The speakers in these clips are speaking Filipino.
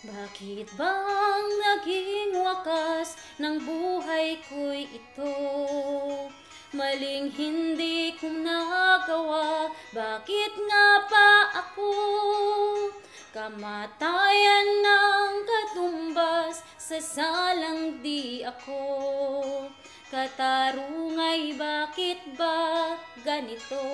Bakit bang naging wakas ng buhay ko'y ito? Maling hindi ko nagawa, bakit nga ba ako? Kamatayan ng katumbas, sasalang di ako. Katarungay, bakit ba ganito?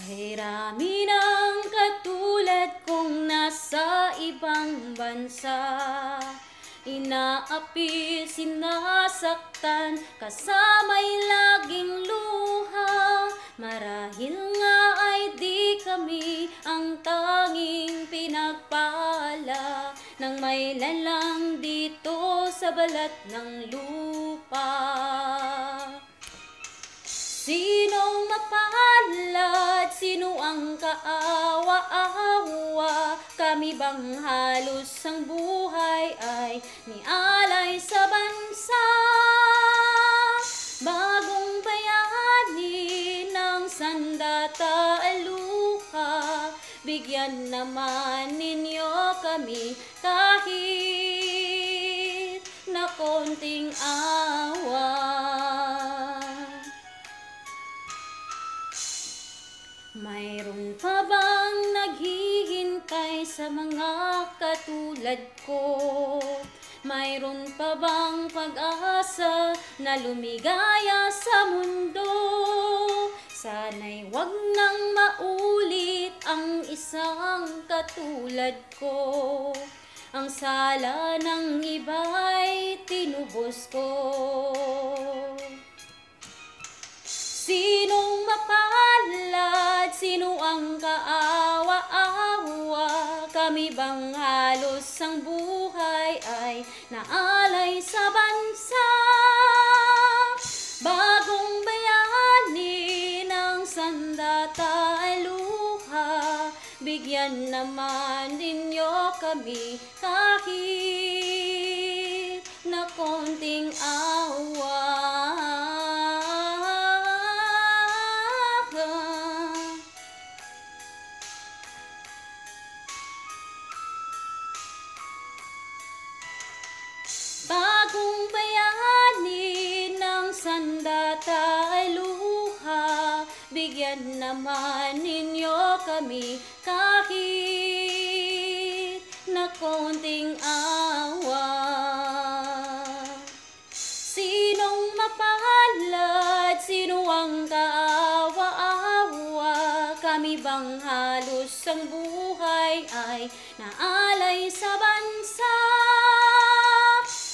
Kay rami ng katulad kong nasa ibang bansa, inaapi, sinasaktan, kasama'y laging luha. Marahil nga ay di kami ang tanging pinagpala ng may lalang dito sa balat ng lupa. Sinong mapalad? Sino ang kaawa-awa? Kami bang halos ang buhay ay nialay sa bansa? Bagong bayani ng sandata luha, bigyan naman ninyo kami kahit na konting awa. Mayroon pa bang naghihintay sa mga katulad ko? Mayroon pa bang pag-asa na lumigaya sa mundo? Sana'y wag nang maulit ang isang katulad ko. Ang sala ng iba'y tinubos ko. Sinong mapalad? Sino ang kaawa-awa? Kami bang halos ang buhay ay naalay sa bansa? Bagong bayani ng sandata luha, bigyan naman ninyo kami kahit na konting awa. Bagong bayani ng sandata luha, bigyan naman ninyo kami kahit na konting awa. Sinong mapalad? Sino ang kaawa-awa? Kami bang halos ang buhay ay naalay sa bansa?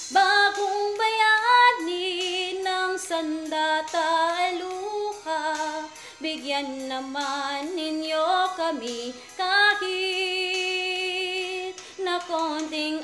Bagong bayani ng sandata luha, bigyan naman ninyo kami kahit na konting